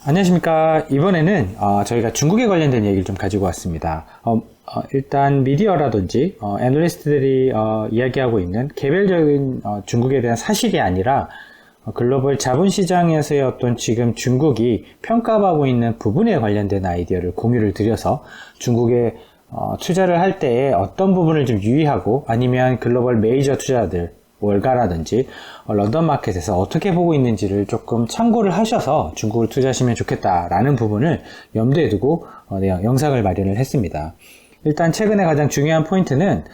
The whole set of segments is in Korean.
안녕하십니까. 이번에는 저희가 중국에 관련된 얘기를 좀 가지고 왔습니다. 일단 미디어라든지 애널리스트들이 이야기하고 있는 개별적인 중국에 대한 사실이 아니라 글로벌 자본시장에서의 어떤 지금 중국이 평가받고 있는 부분에 관련된 아이디어를 공유를 드려서 중국에 투자를 할 때에 어떤 부분을 좀 유의하고 아니면 글로벌 메이저 투자들 월가라든지 런던 마켓에서 어떻게 보고 있는지를 조금 참고를 하셔서 중국을 투자하시면 좋겠다라는 부분을 염두에 두고 영상을 마련을 했습니다. 일단 최근에 가장 중요한 포인트는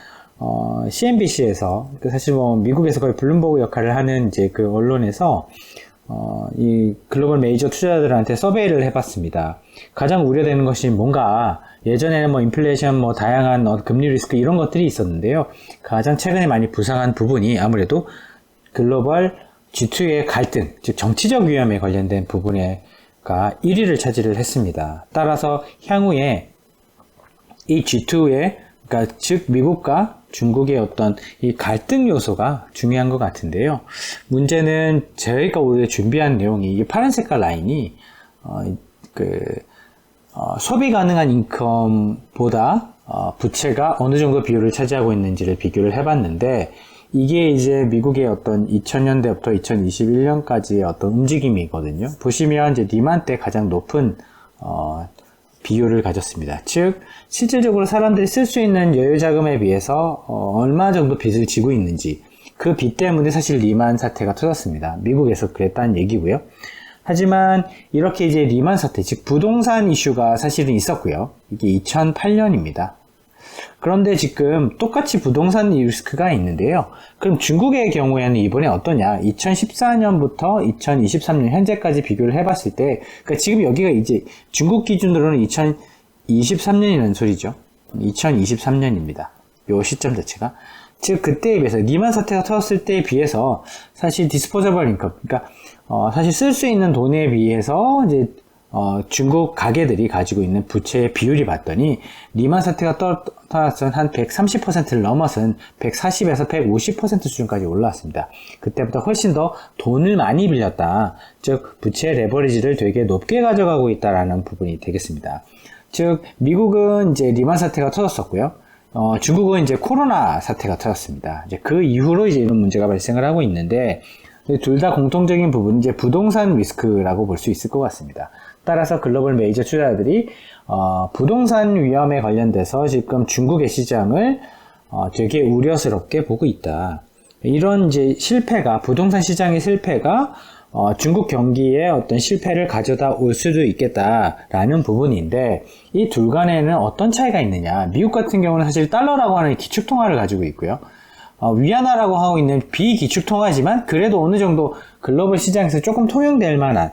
CNBC에서 사실 미국에서 거의 블룸버그 역할을 하는 이제 그 언론에서 이 글로벌 메이저 투자자들한테 서베이를 해봤습니다. 가장 우려되는 것이 뭔가 예전에는 인플레이션 다양한 금리 리스크 이런 것들이 있었는데요. 가장 최근에 많이 부상한 부분이 아무래도 글로벌 G2의 갈등, 즉 정치적 위험에 관련된 부분에가 1위를 차지를 했습니다. 따라서 향후에 이 G2의 그러니까 즉 미국과 중국의 어떤 이 갈등 요소가 중요한 것 같은데요. 문제는 저희가 오늘 준비한 내용이 이 파란 색깔 라인이 소비 가능한 인컴보다 부채가 어느 정도 비율을 차지하고 있는지를 비교를 해봤는데 이게 이제 미국의 어떤 2000년대부터 2021년까지의 어떤 움직임이거든요. 보시면 이제 리만 때 가장 높은 비율을 가졌습니다. 즉 실질적으로 사람들이 쓸 수 있는 여유 자금에 비해서 얼마 정도 빚을 지고 있는지 그 빚 때문에 사실 리만 사태가 터졌습니다. 미국에서 그랬다는 얘기고요. 하지만 이렇게 이제 리만 사태, 즉 부동산 이슈가 사실은 있었고요. 이게 2008년입니다. 그런데 지금 똑같이 부동산 리스크가 있는데요. 그럼 중국의 경우에는 이번에 어떠냐? 2014년부터 2023년 현재까지 비교를 해봤을 때, 그러니까 지금 여기가 이제 중국 기준으로는 2023년이라는 소리죠. 2023년입니다. 요 시점 자체가. 즉 그때에 비해서 리만 사태가 터졌을 때에 비해서 사실 디스포저블 인컴, 그러니까 사실 쓸 수 있는 돈에 비해서 이제 중국 가게들이 가지고 있는 부채의 비율이 봤더니 리만 사태가 터져서 한 130%를 넘어선 140에서 150% 수준까지 올라왔습니다. 그때보다 훨씬 더 돈을 많이 빌렸다. 즉 부채 레버리지를 되게 높게 가져가고 있다라는 부분이 되겠습니다. 즉 미국은 이제 리만 사태가 터졌었고요. 중국은 이제 코로나 사태가 터졌습니다. 이제 그 이후로 이제 이런 문제가 발생을 하고 있는데 둘 다 공통적인 부분은 이제 부동산 리스크라고 볼 수 있을 것 같습니다. 따라서 글로벌 메이저 투자자들이 부동산 위험에 관련돼서 지금 중국의 시장을 되게 우려스럽게 보고 있다. 이런 이제 실패가 부동산 시장의 실패가 중국 경기에 어떤 실패를 가져다 올 수도 있겠다라는 부분인데 이 둘 간에는 어떤 차이가 있느냐? 미국 같은 경우는 사실 달러라고 하는 기축통화를 가지고 있고요. 위안화라고 하고 있는 비기축통화지만 그래도 어느 정도 글로벌 시장에서 조금 통용될 만한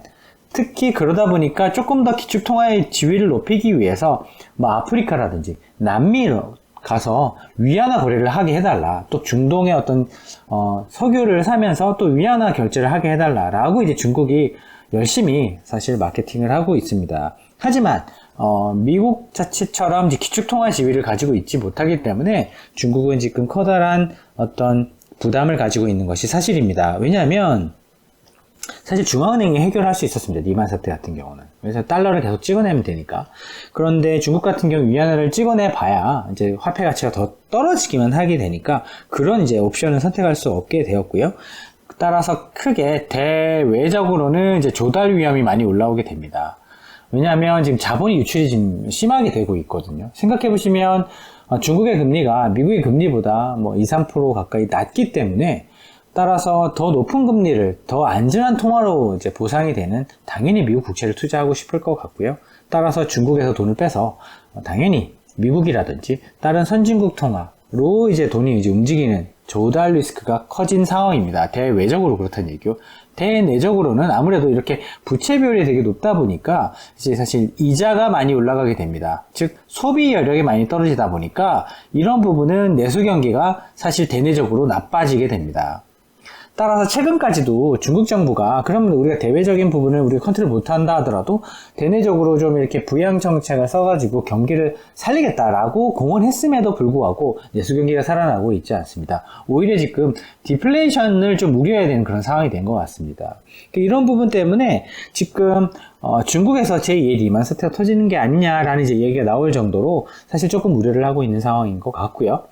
특히 그러다 보니까 조금 더 기축통화의 지위를 높이기 위해서 아프리카라든지 남미로 가서 위안화 거래를 하게 해달라. 또 중동의 어떤 석유를 사면서 또 위안화 결제를 하게 해달라라고 이제 중국이 열심히 사실 마케팅을 하고 있습니다. 하지만 미국 자체처럼 이제 기축통화 지위를 가지고 있지 못하기 때문에 중국은 지금 커다란 어떤 부담을 가지고 있는 것이 사실입니다. 왜냐하면 사실 중앙은행이 해결할 수 있었습니다. 리만 사태 같은 경우는. 그래서 달러를 계속 찍어내면 되니까. 그런데 중국 같은 경우 위안화를 찍어내 봐야 이제 화폐 가치가 더 떨어지기만 하게 되니까 그런 이제 옵션을 선택할 수 없게 되었고요. 따라서 크게 대외적으로는 이제 조달 위험이 많이 올라오게 됩니다. 왜냐하면 지금 자본이 유출이 지금 심하게 되고 있거든요. 생각해 보시면 중국의 금리가 미국의 금리보다 2, 3% 가까이 낮기 때문에 따라서 더 높은 금리를 더 안전한 통화로 이제 보상이 되는 당연히 미국 국채를 투자하고 싶을 것 같고요. 따라서 중국에서 돈을 빼서 당연히 미국이라든지 다른 선진국 통화로 이제 돈이 이제 움직이는 조달 리스크가 커진 상황입니다. 대외적으로 그렇다는 얘기죠. 대내적으로는 아무래도 이렇게 부채 비율이 되게 높다 보니까 이제 사실 이자가 많이 올라가게 됩니다. 즉 소비 여력이 많이 떨어지다 보니까 이런 부분은 내수 경기가 사실 대내적으로 나빠지게 됩니다. 따라서 최근까지도 중국 정부가 그러면 우리가 대외적인 부분을 우리가 컨트롤 못한다 하더라도 대내적으로 좀 이렇게 부양 정책을 써가지고 경기를 살리겠다라고 공언했음에도 불구하고 내수 경기가 살아나고 있지 않습니다. 오히려 지금 디플레이션을 좀 우려해야 되는 그런 상황이 된 것 같습니다. 이런 부분 때문에 지금 중국에서 제2의 리만 사태가 터지는 게 아니냐라는 이제 얘기가 나올 정도로 사실 조금 우려를 하고 있는 상황인 것 같고요.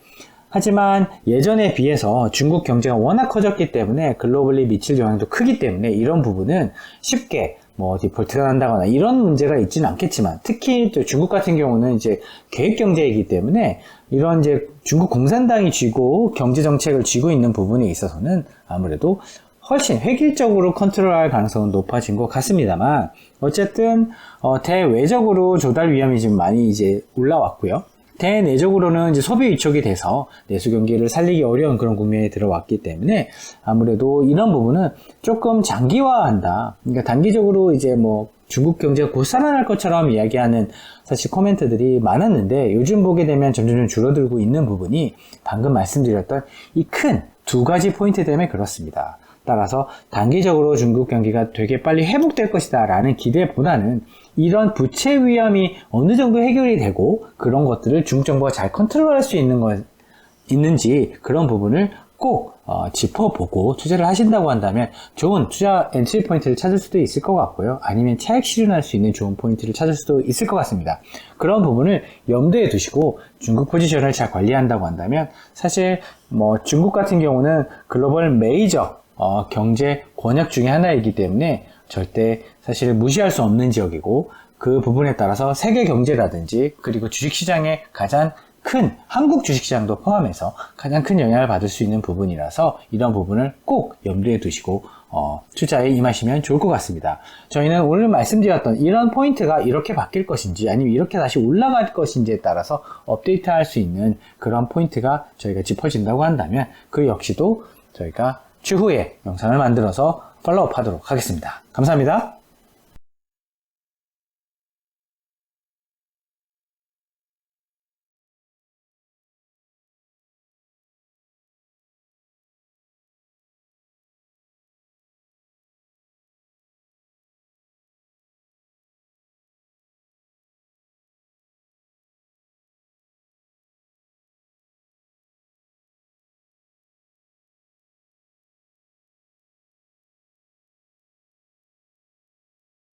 하지만 예전에 비해서 중국 경제가 워낙 커졌기 때문에 글로벌리 미칠 영향도 크기 때문에 이런 부분은 쉽게 디폴트가 난다거나 이런 문제가 있지는 않겠지만 특히 또 중국 같은 경우는 이제 계획 경제이기 때문에 이런 이제 중국 공산당이 쥐고 경제 정책을 쥐고 있는 부분에 있어서는 아무래도 훨씬 획일적으로 컨트롤할 가능성은 높아진 것 같습니다만 어쨌든 대외적으로 조달 위험이 좀 많이 이제 올라왔고요. 대내적으로는 이제 소비 위축이 돼서 내수 경기를 살리기 어려운 그런 국면에 들어왔기 때문에 아무래도 이런 부분은 조금 장기화한다. 그러니까 단기적으로 이제 중국 경제가 곧 살아날 것처럼 이야기하는 사실 코멘트들이 많았는데 요즘 보게 되면 점점 줄어들고 있는 부분이 방금 말씀드렸던 이 큰 두 가지 포인트 때문에 그렇습니다. 따라서 단기적으로 중국 경기가 되게 빨리 회복될 것이다 라는 기대보다는 이런 부채 위험이 어느 정도 해결이 되고 그런 것들을 중국 정부가 잘 컨트롤할 수 있는지 그런 부분을 꼭 짚어보고 투자를 하신다고 한다면 좋은 투자 엔트리 포인트를 찾을 수도 있을 것 같고요. 아니면 차익 실현할 수 있는 좋은 포인트를 찾을 수도 있을 것 같습니다. 그런 부분을 염두에 두시고 중국 포지션을 잘 관리한다고 한다면 사실 중국 같은 경우는 글로벌 메이저 경제 권역 중에 하나이기 때문에 절대 사실 무시할 수 없는 지역이고 그 부분에 따라서 세계 경제라든지 그리고 주식시장의 가장 큰 한국 주식시장도 포함해서 가장 큰 영향을 받을 수 있는 부분이라서 이런 부분을 꼭 염두에 두시고 투자에 임하시면 좋을 것 같습니다. 저희는 오늘 말씀드렸던 이런 포인트가 이렇게 바뀔 것인지 아니면 이렇게 다시 올라갈 것인지에 따라서 업데이트할 수 있는 그런 포인트가 저희가 짚어진다고 한다면 그 역시도 저희가 추후에 영상을 만들어서 팔로우업 하도록 하겠습니다. 감사합니다.